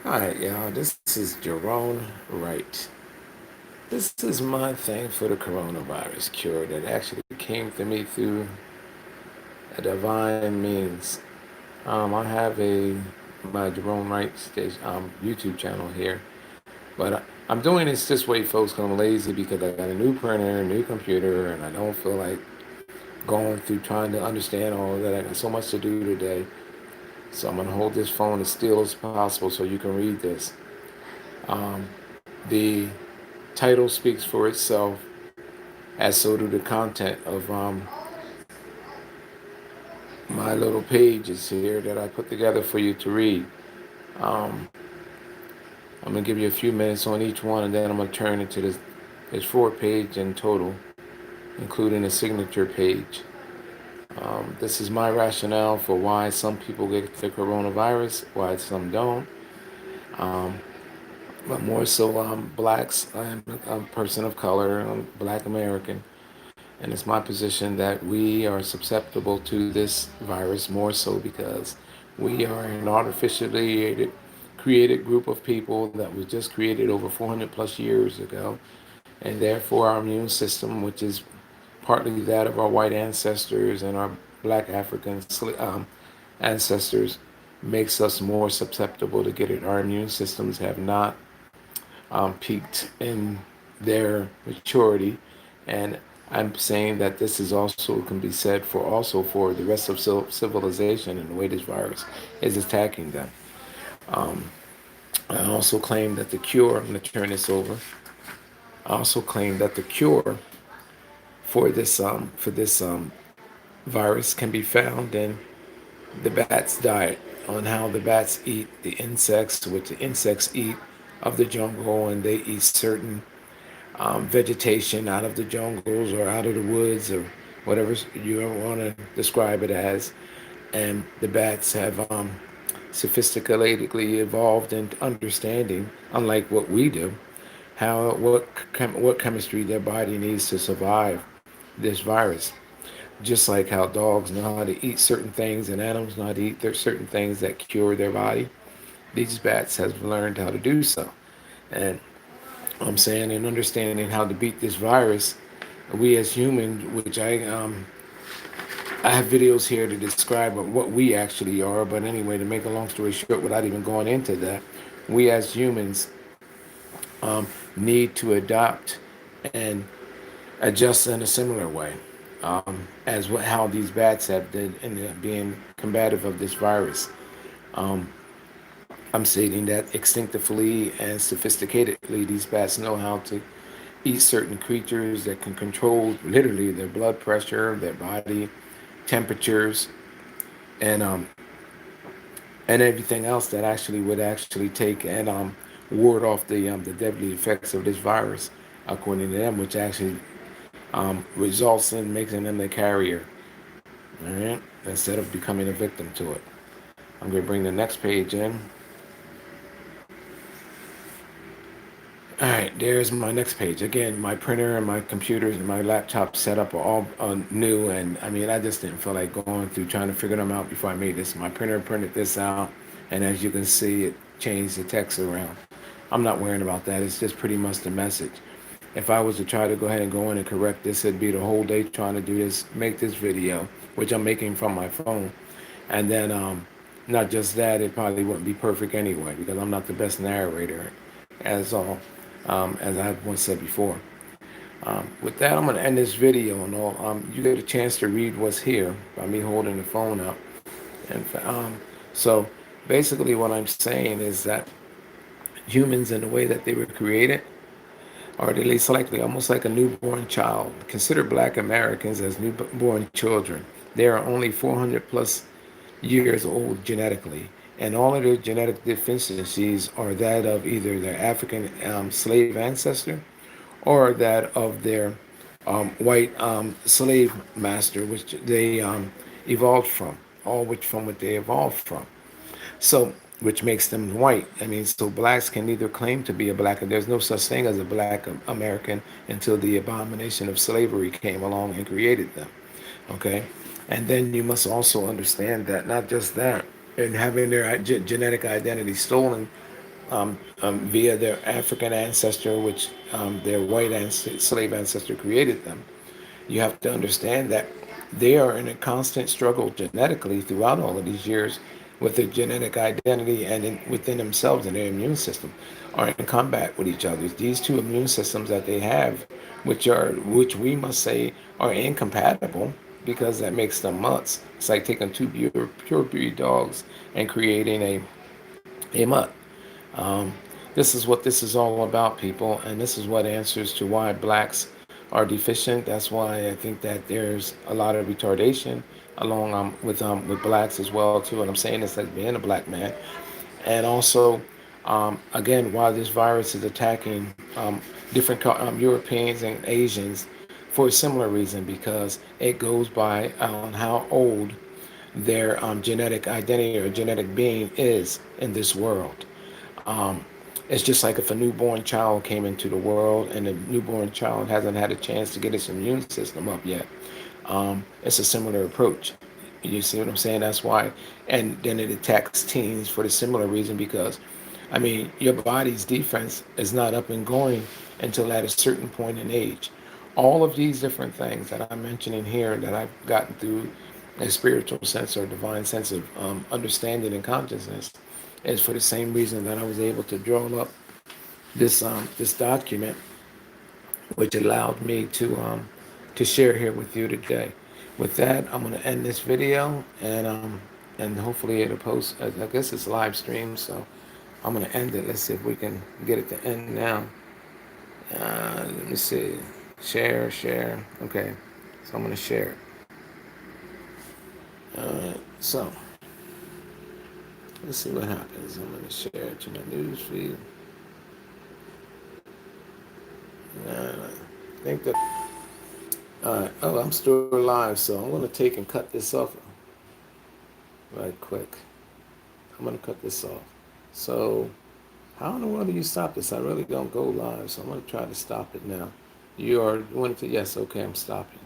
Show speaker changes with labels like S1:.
S1: Hi, y'all. This is Gerone Wright. This is my thing for the coronavirus cure that actually came to me through a divine means. I have my Gerone Wright station, YouTube channel here, but I'm doing this way, folks, because I'm lazy because I got a new printer, a new computer, and I don't feel like going through trying to understand all of that. I got so much to do today, so I'm gonna hold this phone as still as possible so you can read this. Um, the title speaks for itself, as so do the content of my little pages here that I put together for you to read. Um, I'm gonna give you a few minutes on each one, and then I'm gonna turn into this. There's 4 pages in total, including a signature page. This is my rationale for why some people get the coronavirus, why some don't. Um, but more so, blacks. I'm a person of color. I'm Black American. And it's my position that we are susceptible to this virus more so because we are an artificially created group of people that was just created over 400 plus years ago. And therefore, our immune system, which is partly that of our white ancestors and our black African ancestors, makes us more susceptible to get it. Our immune systems have not peaked in their maturity, and I'm saying that this is also can be said for also for the rest of civilization and the way this virus is attacking them. Um, I also claim that the cure. I'm going to turn this over. I also claim that the cure for this virus can be found in the bat's diet, on how the bats eat the insects, which the insects eat of the jungle, and they eat certain vegetation out of the jungles or out of the woods or whatever you want to describe it as. And the bats have sophisticatedly evolved in understanding, unlike what we do, how what chemistry their body needs to survive this virus. Just like how dogs know how to eat certain things and animals know how to eat certain things that cure their body, these bats have learned how to do so. And I'm saying in understanding how to beat this virus, we as humans, which I have videos here to describe what we actually are. But anyway, to make a long story short, without even going into that, we as humans um, need to adapt and adjust in a similar way as how these bats have been ended up being combative of this virus. Um, I'm stating that instinctively and sophisticatedly, these bats know how to eat certain creatures that can control literally their blood pressure, their body temperatures, and and everything else that actually would actually take and ward off the deadly effects of this virus, according to them, which actually results in making them the carrier, all right, instead of becoming a victim to it. I'm going to bring the next page in. All right, there's my next page. Again, my printer and my computers and my laptop setup are all new, and I mean, I just didn't feel like going through trying to figure them out before I made this. My printer printed this out, and as you can see, it changed the text around. I'm not worrying about that. It's just pretty much the message. If I was to try to go ahead and go in and correct this, it'd be the whole day trying to do this, make this video, which I'm making from my phone, and then not just that, it probably wouldn't be perfect anyway because I'm not the best narrator, as all as I once said before. With that, I'm going to end this video and all. You get a chance to read what's here by me holding the phone up. And so basically, what I'm saying is that humans, in the way that they were created, are at least likely almost like a newborn child. Consider Black Americans as newborn children. They are only 400 plus years old genetically, and all of their genetic deficiencies are that of either their African slave ancestor or that of their white slave master, which they evolved from, all which from what they evolved from. So, which makes them white. I mean, so blacks can neither claim to be a black, there's no such thing as a black American until the abomination of slavery came along and created them. Okay? And then you must also understand that not just that, and having their genetic identity stolen via their African ancestor, which their white slave ancestor created them. You have to understand that they are in a constant struggle genetically throughout all of these years with their genetic identity and within themselves and their immune system are in combat with each other. These two immune systems that they have, which we must say are incompatible because that makes them mutts. It's like taking two pure breed dogs and creating a mutt. Um, this is what this is all about, people, and this is what answers to why blacks are deficient. That's why I think that there's a lot of retardation along with blacks as well too. And I'm saying this as being a black man, and also again, why this virus is attacking different Europeans and Asians for a similar reason because it goes by on how old their genetic identity or genetic being is in this world. Um, it's just like if a newborn child came into the world and the newborn child hasn't had a chance to get its immune system up yet. It's a similar approach. You see what I'm saying? That's why, and then it attacks teens for the similar reason because, I mean, your body's defense is not up and going until at a certain point in age. All of these different things that I'm mentioning here that I've gotten through a spiritual sense or divine sense of understanding and consciousness is for the same reason that I was able to draw up this document, which allowed me to share here with you today. With that, I'm going to end this video, and hopefully it'll post. I guess it's live stream, so I'm going to end it. Let's see if we can get it to end now. Let me see. Share. Okay, so I'm going to share it. So let's see what happens. I'm going to share it to my news feed. I think that. Oh, I'm still live, so I'm going to take and cut this off right quick. I'm going to cut this off. So, how in the world do you stop this? I really don't go live, so I'm going to try to stop it now. You are wanting to? Yes, okay, I'm stopping.